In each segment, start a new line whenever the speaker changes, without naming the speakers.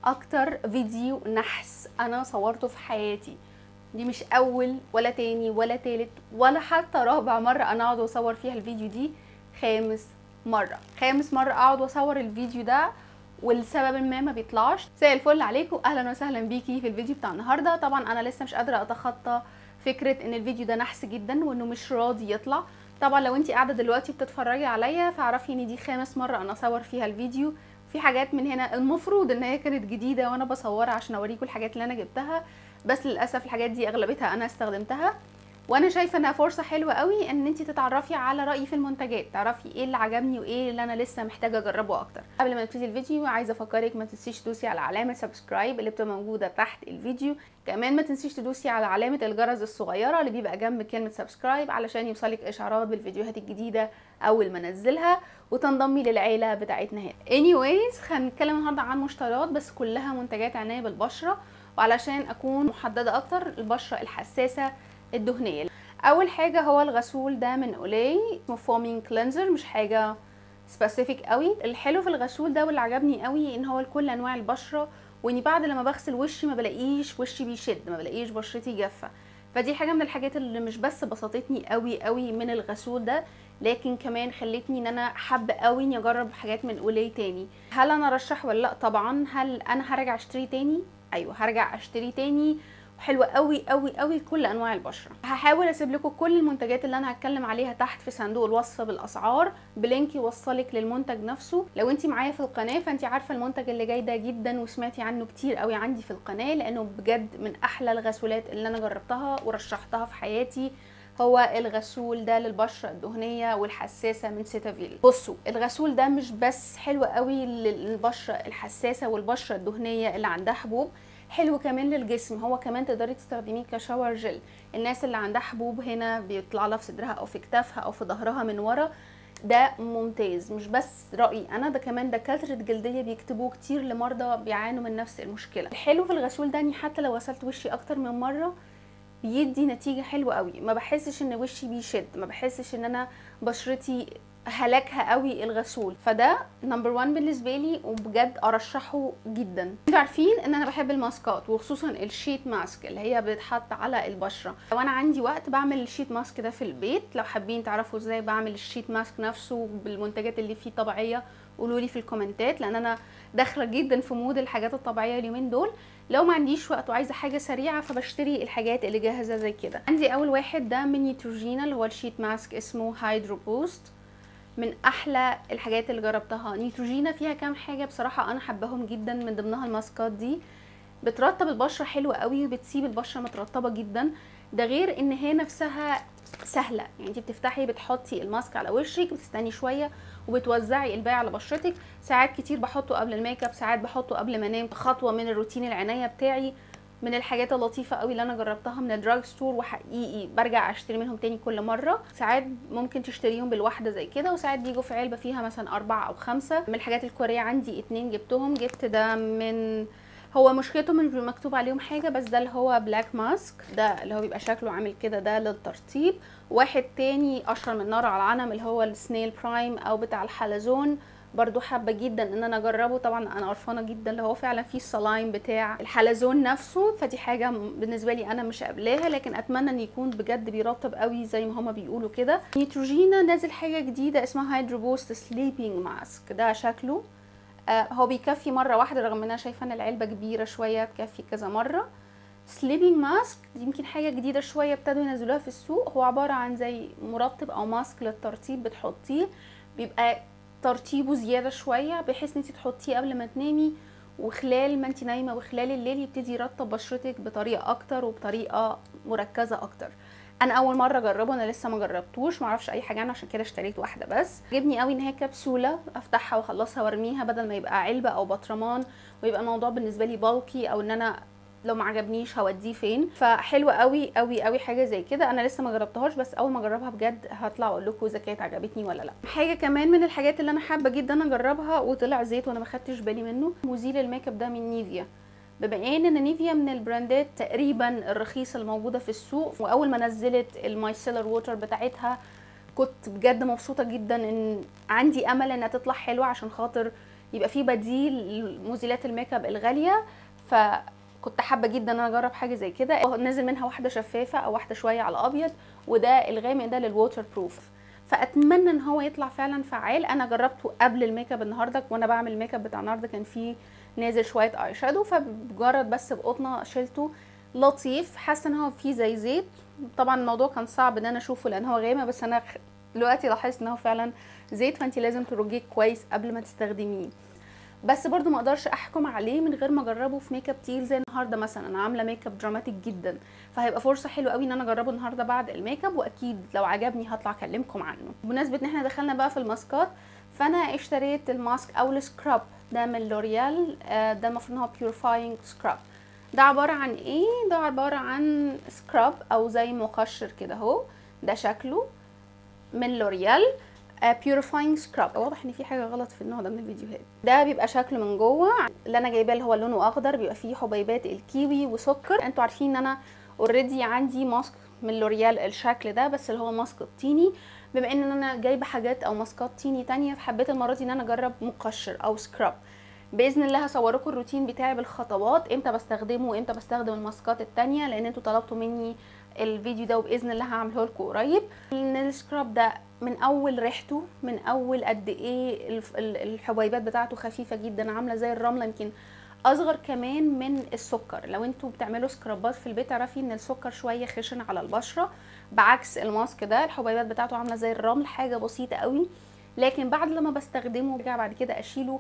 اكتر فيديو نحس انا صورته في حياتي. دي مش اول ولا تاني ولا تالت ولا حتى رابع مرة انا اقعد واصور فيها الفيديو دي. خامس مرة اقعد واصور الفيديو ده، والسبب ما بيطلعش. مساء الفل عليكم، اهلا وسهلا بيكي في الفيديو بتاع النهارده. طبعا انا لسه مش قادره اتخطى فكره ان الفيديو ده نحس جدا وانه مش راضي يطلع. طبعا لو انتي قاعده دلوقتي بتتفرجي عليا فاعرفي ان دي خامس مره انا اصور فيها الفيديو. في حاجات من هنا المفروض ان هي كانت جديده وانا بصورها عشان اوريكم الحاجات اللي انا جبتها، بس للاسف الحاجات دي اغلبيتها انا استخدمتها. وانا شايفه انها فرصه حلوه قوي ان انت تتعرفي على رايي في المنتجات، تعرفي ايه اللي عجبني وايه اللي انا لسه محتاجه اجربه اكتر. قبل ما نبتدي الفيديو عايزه افكرك ما تنسيش تدوسي على علامه سبسكرايب اللي بتبقى موجوده تحت الفيديو. كمان ما تنسيش تدوسي على علامه الجرس الصغيره اللي بيبقى جنب كلمه سبسكرايب علشان يوصلك اشعارات بالفيديوهات الجديده اول ما انزلها وتنضمي للعيله بتاعتنا هنا. anyways خلينا نتكلم النهارده عن مشتريات بس كلها منتجات عنايه بالبشره، وعلشان اكون محدده اكتر البشره الحساسه الدهنيه. اول حاجه هو الغسول ده من اولاي، اسمه فومينج كلينزر، مش حاجه سبيسيفيك قوي. الحلو في الغسول ده واللي عجبني قوي ان هو لكل انواع البشره، واني بعد لما بغسل وشي ما بلاقيش وشي بيشد، ما بلاقيش بشرتي جافه. فدي حاجه من الحاجات اللي مش بس بسطتني قوي قوي من الغسول ده، لكن كمان خلتني ان انا حابه قوي اني اجرب حاجات من اولاي تاني. هل انا ارشح ولا لا؟ طبعا. هل انا هرجع اشتري تاني؟ ايوه هرجع اشتري تاني، حلوه قوي قوي قوي لكل انواع البشره. هحاول اسيب لكم كل المنتجات اللي انا هتكلم عليها تحت في صندوق الوصف بالاسعار، بلينك يوصلك للمنتج نفسه. لو انت معايا في القناه فانت عارفه المنتج اللي جاي ده جدا وسمعتي عنه كتير قوي عندي في القناه، لانه بجد من احلى الغسولات اللي انا جربتها ورشحتها في حياتي. هو الغسول ده للبشره الدهنيه والحساسه من سيتافيل. بصوا الغسول ده مش بس حلو قوي للبشره الحساسه والبشره الدهنيه اللي عندها حبوب، حلو كمان للجسم. هو كمان تقدري تستخدميه كشاور جل. الناس اللي عندها حبوب هنا بيطلع لها في صدرها او في كتافها او في ظهرها من ورا، ده ممتاز. مش بس رأيي انا، ده كمان دكاترة جلدية بيكتبوه كتير لمرضى بيعانوا من نفس المشكلة. الحلو في الغسول ده اني حتى لو غسلت وشي اكتر من مرة بيدي نتيجة حلوة قوي. ما بحسش ان وشي بيشد، ما بحسش ان انا بشرتي هلكها قوي الغسول. فده نمبر 1 بالنسبه لي وبجد ارشحه جدا. انتوا عارفين ان انا بحب الماسكات وخصوصا الشيت ماسك اللي هي بتتحط على البشره. لو انا عندي وقت بعمل الشيت ماسك ده في البيت. لو حابين تعرفوا ازاي بعمل الشيت ماسك نفسه بالمنتجات اللي فيه طبيعيه قولوا لي في الكومنتات، لان انا داخله جدا في مود الحاجات الطبيعيه اليومين دول. لو ما عنديش وقت وعايزه حاجه سريعه فبشتري الحاجات اللي جاهزه زي كده. عندي اول واحد ده من نيتروجينا اللي هو الشيت ماسك، اسمه هايدرو بوست. من احلى الحاجات اللي جربتها. نيتروجينا فيها كام حاجه بصراحه انا حباهم جدا، من ضمنها الماسكات دي بترطب البشره حلوه قوي وبتسيب البشره مترطبه جدا. ده غير ان هي نفسها سهله، يعني انت بتفتحي بتحطي الماسك على وشك، بتستني شويه وبتوزعي الباقي على بشرتك. ساعات كتير بحطه قبل الميك اب، ساعات بحطه قبل ما انام، خطوه من الروتين العنايه بتاعي. من الحاجات اللطيفه قوي اللي انا جربتها من الدراج ستور، وحقيقي برجع اشتري منهم تاني كل مره. ساعات ممكن تشتريهم بالواحده زي كده، وساعات بيجوا في علبه فيها مثلا 4 أو 5. من الحاجات الكوريه عندي 2 جبتهم. جبت ده من، هو مشكلته مش مكتوب عليهم حاجه، بس ده اللي هو بلاك ماسك، ده اللي هو بيبقى شكله عامل كده، ده للترطيب. واحد تاني اشهر من نار على العنب اللي هو السنيل برايم او بتاع الحلزون، برضو حابه جدا ان انا اجربه. طبعا انا قرفانه جدا اللي هو فعلا فيه الصلايم بتاع الحلزون نفسه، فدي حاجه بالنسبه لي انا مش قابلاها، لكن اتمنى ان يكون بجد بيرطب قوي زي ما هما بيقولوا كده. نيتروجينا نازل حاجه جديده اسمها هايدرو بوست سليبنج ماسك. ده شكله هو بيكفي مره واحده، رغم ان انا شايفه ان العلبه كبيره شويه تكفي كذا مره. سليبنج ماسك دي يمكن حاجه جديده شويه ابتدوا ينزلوها في السوق. هو عباره عن زي مرطب او ماسك للترطيب بتحطيه، بيبقى ترطيبه زياده شويه بحيث ان انت تحطيه قبل ما تنامي، وخلال ما انت نايمه وخلال الليل يبتدي يرطب بشرتك بطريقه اكتر وبطريقه مركزه اكتر. انا اول مره اجربه، انا لسه ما جربتوش، ما اعرفش اي حاجه عنه، عشان كده اشتريت واحده بس. عجبني قوي ان هي كبسوله افتحها واخلصها وارميها، بدل ما يبقى علبه او برطمان ويبقى الموضوع بالنسبه لي بالكي، او ان انا لو ما عجبنيش هوديه فين. فحلوه قوي قوي قوي حاجه زي كده. انا لسه ما جربتهاش، بس اول ما اجربها بجد هطلع اقول لكم اذا كانت عجبتني ولا لا. حاجه كمان من الحاجات اللي انا حابه جدا اجربها وطلع زيت وانا ما خدتش بالي منه، مزيل الميك اب ده من نيفيا. بما ان نيفيا من البراندات تقريبا الرخيصه الموجوده في السوق، واول ما نزلت المايسيلر ووتر بتاعتها كنت بجد مبسوطه جدا ان عندي امل انها تطلع حلوه، عشان خاطر يبقى في بديل لمزيلات الميك اب الغاليه. فكنت حابه جدا ان انا اجرب حاجه زي كده. نازل منها واحده شفافه او واحده شويه على ابيض، وده الغامق ده للووتر بروف. فاتمنى ان هو يطلع فعلا فعال. انا جربته قبل الميك اب النهارده، وانا بعمل الميك اب بتاع النهارده كان فيه نازل شويه اي شادو، فمجرد بس بقطنه شلته لطيف. حاسه ان هو فيه زي زيت. طبعا الموضوع كان صعب ان انا اشوفه لان هو غامق، بس انا دلوقتي لاحظت ان هو فعلا زيت، فانت لازم ترجيه كويس قبل ما تستخدميه. بس برضو ما اقدرش احكم عليه من غير ما اجربه في ميك اب تقيل زي النهارده. مثلا انا عامله ميك اب دراماتيك جدا، فهيبقى فرصه حلوه قوي ان انا اجربه النهارده بعد الميك اب، واكيد لو عجبني هطلع اكلمكم عنه. بمناسبه ان احنا دخلنا بقى في الماسكات، فانا اشتريت الماسك او السكراب ده من لوريال. ده المفروض ان هو بيوريفاينج سكراب. ده عباره عن ايه؟ ده عباره عن سكراب او زي مقشر كده اهو. ده شكله من لوريال بيوريفاينج سكراب. واضح ان في حاجه غلط في النوع ده من الفيديوهات. ده بيبقى شكله من جوه. اللي انا جايباه اللي هو لونه اخضر، بيبقى فيه حبيبات الكيوي وسكر. انتوا عارفين ان انا اوريدي عندي ماسك من لوريال الشكل ده، بس اللي هو ماسك التيني. بما ان انا جايبه حاجات او ماسكات تيني تانية، فحبيت المره دي ان انا اجرب مقشر او سكراب. باذن الله هصوركم الروتين بتاعي بالخطوات، امتى بستخدمه وامتى بستخدم الماسكات التانية، لان انتوا طلبتوا مني الفيديو ده، وباذن الله هعمله لكم قريب. ان السكراب ده من اول ريحته، من اول قد ايه الحبيبات بتاعته خفيفه جدا، عامله زي الرمله، يمكن اصغر كمان من السكر. لو انتوا بتعملوا سكرابات في البيت اعرفي ان السكر شويه خشن على البشره، بعكس الماسك ده الحبيبات بتاعته عامله زي الرمل، حاجه بسيطه قوي. لكن بعد لما بستخدمه برجع بعد كده اشيله،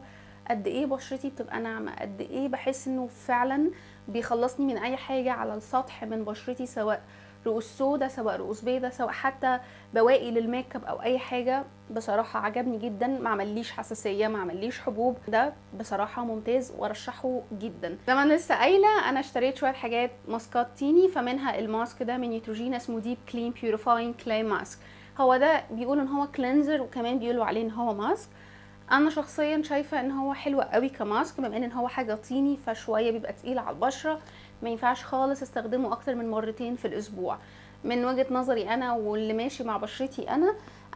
قد ايه بشرتي بتبقى ناعمه، قد ايه بحس انه فعلا بيخلصني من اي حاجه على السطح من بشرتي، سواء رؤوس سودا، سواء رؤوس بيضة، سواء حتى بواقي للميك اب او اي حاجه. بصراحه عجبني جدا، ما عمليش حساسيه، ما عمليش حبوب. ده بصراحه ممتاز وارشحه جدا. زي ما انا لسه قايله، انا اشتريت شويه حاجات ماسكات تيني، فمنها الماسك ده من نيوتروجينا اسمه ديب كلين بيوريفاينج كلاي ماسك. هو ده بيقولوا ان هو كلينزر، وكمان بيقولوا عليه ان هو ماسك. انا شخصيا شايفه ان هو حلو قوي كماسك، بما ان هو حاجه طيني فشويه بيبقى تقيل على البشره. ما ينفعش خالص استخدمه اكتر من مرتين في الاسبوع. من وجهه نظري انا واللي ماشي مع بشرتي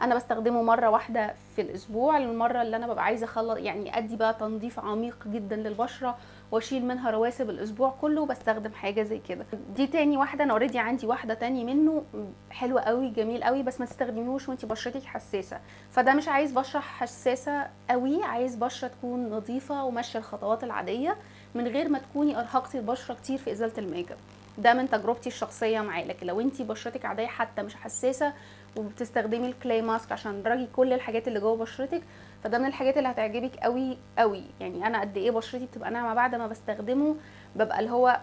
انا بستخدمه مره واحده في الاسبوع، المره اللي انا ببقى عايزه اخلص يعني ادي بقى تنظيف عميق جدا للبشره واشيل منها رواسب الاسبوع كله، بستخدم حاجه زي كده. دي تاني واحده، انا اوريدي عندي واحده تاني منه حلوه قوي جميل قوي، بس ما تستخدميهوش وانتي بشرتك حساسه. فده مش عايز بشره حساسه قوي، عايز بشره تكون نظيفه وماشيه الخطوات العاديه من غير ما تكوني ارهقتي البشره كتير في ازاله الميك اب. ده من تجربتي الشخصيه معاه. لكن لو انتي بشرتك عاديه حتى مش حساسه وبتستخدمي الكلاي ماسك عشان تدرجي كل الحاجات اللي جوه بشرتك، فده من الحاجات اللي هتعجبك قوي قوي. يعني انا قد ايه بشرتي بتبقى ناعمه بعد ما بستخدمه، ببقى اللي هو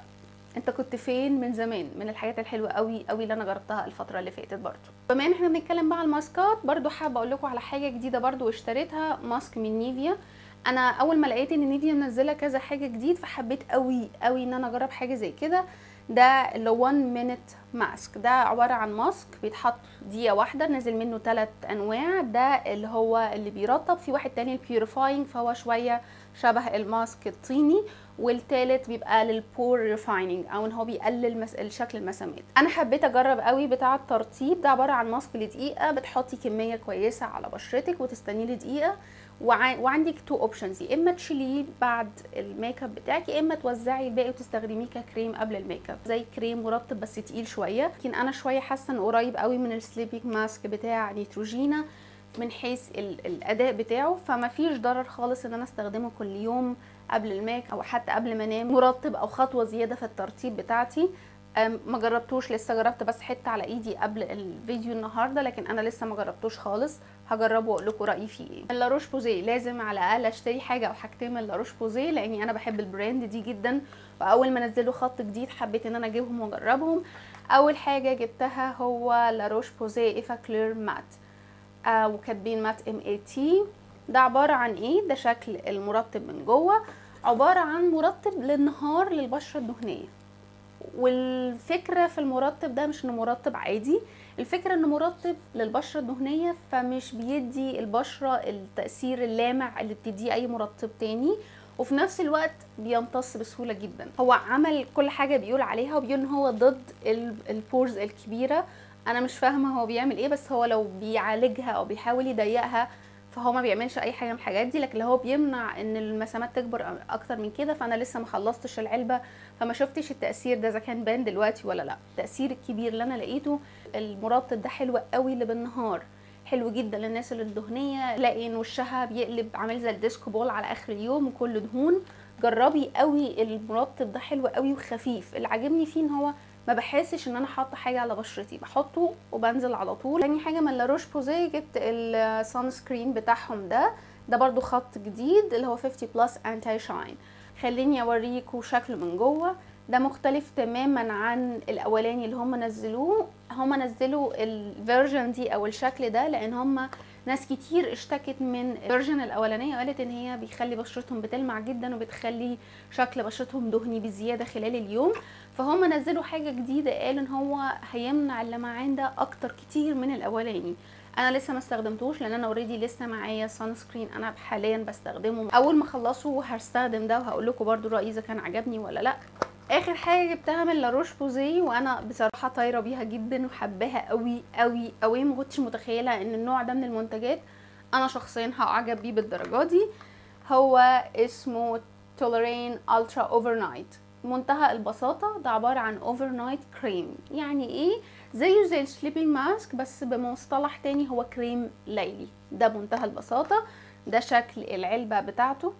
انت كنت فين من زمان. من الحاجات الحلوه قوي قوي اللي انا جربتها الفتره اللي فاتت. برضو بما ان احنا بنتكلم بقى على الماسكات، برضو حابه اقول لكم على حاجه جديده برضو اشتريتها، ماسك من نيفيا. انا اول ما لقيت ان نيفيا منزله كذا حاجه جديد، فحبيت قوي قوي ان انا اجرب حاجه زي كده. ده اللي 1 مينت ماسك. ده عباره عن ماسك بيتحط دقيقه واحده، نازل منه 3 انواع. ده اللي هو اللي بيرطب، في واحد تاني البيوريفاينج فهو شويه شبه الماسك الطيني، والتالت بيبقى للبور ريفايننج او ان هو بيقلل الشكل المسامات. انا حبيت اجرب قوي بتاع الترطيب. ده عباره عن ماسك لدقيقه، بتحطي كميه كويسه على بشرتك وتستنيه لدقيقه، وعندك 2 اوبشنز، يا اما تشيليه بعد الميك اب بتاعك، يا اما توزعي الباقي وتستخدميه ككريم قبل الميك اب، زي كريم مرطب بس تقيل شويه. لكن انا شويه حاسه انه قريب قوي من السليبينج ماسك بتاع نيتروجينا من حيث الاداء بتاعه، فما فيش ضرر خالص ان انا استخدمه كل يوم قبل الميك او حتى قبل ما انام، مرطب او خطوه زياده في الترطيب بتاعتي. ما جربتوش لسه، جربت بس حته على ايدي قبل الفيديو النهارده، لكن انا لسه ما جربتوش خالص. هجربه واقول لكم رايي فيه ايه. اللاروش بوزيه لازم على الاقل اشتري حاجه او حاجتين من لاروش بوزيه، لاني انا بحب البراند دي جدا، واول ما نزلوا خط جديد حبيت ان انا اجيبهم واجربهم. اول حاجه جبتها هو لاروش بوزيه ايفا كلير مات، وكاتبين مات MAT. ده عباره عن ايه؟ ده شكل المرطب من جوه، عباره عن مرطب للنهار للبشره الدهنيه. والفكره في المرطب ده مش انه مرطب عادي، الفكره انه مرطب للبشره الدهنيه، فمش بيدي البشره التاثير اللامع اللي بتديه اي مرطب تاني، وفي نفس الوقت بيمتص بسهوله جدا. هو عمل كل حاجه بيقول عليها، وبيقول ان هو ضد البورز الكبيره. انا مش فاهمه هو بيعمل ايه، بس هو لو بيعالجها او بيحاول يضيقها فهو ما بيعملش اي حاجه من الحاجات دي، لكن هو بيمنع ان المسامات تكبر اكتر من كده. فانا لسه ما خلصتش العلبه فما شفتش التاثير ده اذا كان بان دلوقتي ولا لا. التاثير الكبير اللي انا لقيته، المرطب ده حلو قوي اللي بالنهار، حلو جدا للناس اللي الدهنيه، لاقي ان وشها بيقلب عامل زي الديسكو بول على اخر اليوم وكله دهون. جربي قوي المرطب ده، حلو قوي وخفيف. اللي عاجبني فيه ان هو ما بحسش ان انا حاطه حاجه على بشرتي، بحطه وبنزل على طول. تاني حاجه من لا روش بوزي جبت السان سكرين بتاعهم ده برضو خط جديد اللي هو 50 بلس انتي شاين. خليني اوريكم شكله من جوه. ده مختلف تماما عن الاولاني اللي هم نزلوه. هم نزلوا الفيرجن دي او الشكل ده لان هم ناس كتير اشتكت من الفيرجن الاولانيه وقالت ان هي بيخلي بشرتهم بتلمع جدا وبتخلي شكل بشرتهم دهني بزياده خلال اليوم. فهم نزلوا حاجه جديده، قال ان هو هيمنع اللمعان ده اكتر كتير من الاولاني. انا لسه ما استخدمتوش لان انا اوريدي لسه معايا سان سكرين انا حاليا بستخدمه. اول ما اخلصه هستخدم ده وهقول لكم برده رايي اذا كان عجبني ولا لا. اخر حاجه جبتها من لا روش بوزي وانا بصراحه طايره بيها جدا وحباها قوي قوي قوي. ما كنتش متخيله ان النوع ده من المنتجات انا شخصيا هعجب بيه بالدرجه دي. هو اسمه تولرين الترا اوفر نايت. منتهى البساطه، ده عباره عن اوفر نايت كريم. يعني ايه؟ زيه زي السليبنج ماسك بس بمصطلح تاني، هو كريم ليلي. ده منتهى البساطه. ده شكل العلبه بتاعته.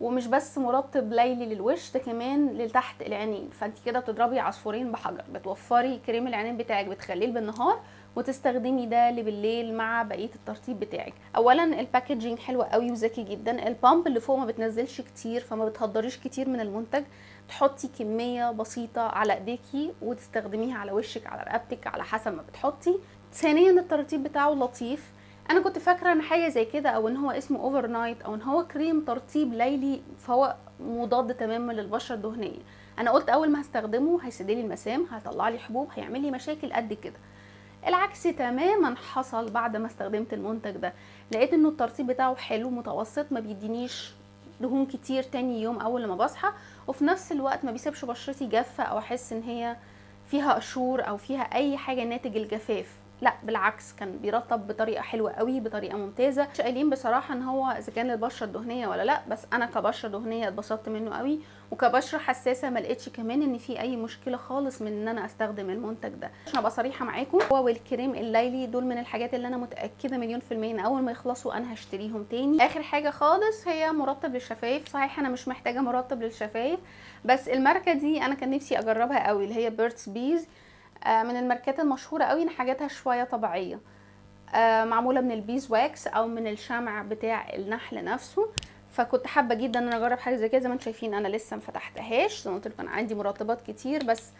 ومش بس مرطب ليلي للوش، ده كمان لتحت العينين. فانت كده بتضربي عصفورين بحجر، بتوفري كريم العينين بتاعك بتخليه بالنهار وتستخدمي ده بالليل مع بقيه الترطيب بتاعك. اولا الباكجينج حلوه قوي وذكي جدا. البامب اللي فوق ما بتنزلش كتير فما بتهدريش كتير من المنتج. تحطي كميه بسيطه على ايديكي وتستخدميها على وشك على رقبتك على حسب ما بتحطي. ثانيا الترطيب بتاعه لطيف. انا كنت فاكره ان حاجه زي كده او ان هو اسمه اوفر نايت او ان هو كريم ترطيب ليلي فهو مضاد تماما للبشره الدهنيه. انا قلت اول ما هستخدمه هيسدلي المسام، هيطلع لي حبوب، هيعمل لي مشاكل قد كده. العكس تماما حصل بعد ما استخدمت المنتج ده. لقيت انه الترطيب بتاعه حلو متوسط، ما بيدينيش دهون كتير تاني يوم اول ما بصحى، وفي نفس الوقت ما بيسيبش بشرتي جافه او احس ان هي فيها قشور او فيها اي حاجه ناتج الجفاف. لا بالعكس، كان بيرطب بطريقه حلوه قوي، بطريقه ممتازه. مش قايلين بصراحه ان هو اذا كان للبشره الدهنيه ولا لا، بس انا كبشره دهنيه اتبسطت منه قوي، وكبشره حساسه ما لقيتش كمان ان في اي مشكله خالص من ان انا استخدم المنتج ده. عشان ابقى صريحه معاكم، هو والكريم الليلي دول من الحاجات اللي انا متاكده مليون في الميه ان اول ما يخلصوا انا هشتريهم تاني. اخر حاجه خالص هي مرطب للشفايف. صحيح انا مش محتاجه مرطب للشفايف، بس الماركه دي انا كان نفسي اجربها قوي، اللي هي بيرتس بيز. من الماركات المشهوره قوي ان حاجاتها شويه طبيعيه، معموله من البيز واكس او من الشمع بتاع النحل نفسه. فكنت حابه جدا ان انا اجرب حاجه زي كده. زي ما انتم شايفين انا لسه ما فتحتهاش، زي ما قلت لكم انا عندي مرطبات كتير، بس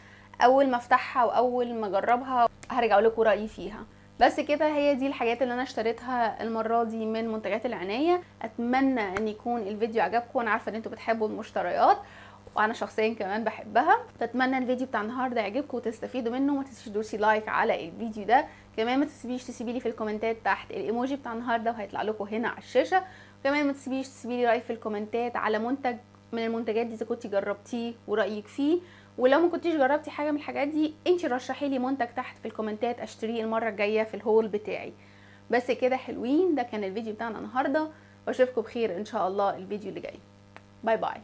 اول ما افتحها واول ما اجربها هرجع لكم رايي فيها. بس كده هي دي الحاجات اللي انا اشتريتها المره دي من منتجات العنايه. اتمنى ان يكون الفيديو عجبكم، وانا عارفه ان انتم بتحبوا المشتريات وانا شخصيا كمان بحبها. فاتمنى الفيديو بتاع النهارده يعجبكم وتستفيدوا منه. ما تنسوش تدوسي لايك على الفيديو ده. كمان ما تسيبيش تسيبي لي في الكومنتات تحت الايموجي بتاع النهارده وهيطلع لكم هنا على الشاشه. كمان ما تسيبيش تسيبي لي راي في الكومنتات على منتج من المنتجات دي اذا كنتي جربتيه ورايك فيه. ولو ما كنتيش جربتي حاجه من الحاجات دي انتي رشحي لي منتج تحت في الكومنتات اشتريه المره الجايه في الهول بتاعي. بس كده حلوين، ده كان الفيديو بتاعنا النهارده، واشوفكم بخير ان شاء الله الفيديو اللي جاي. باي باي.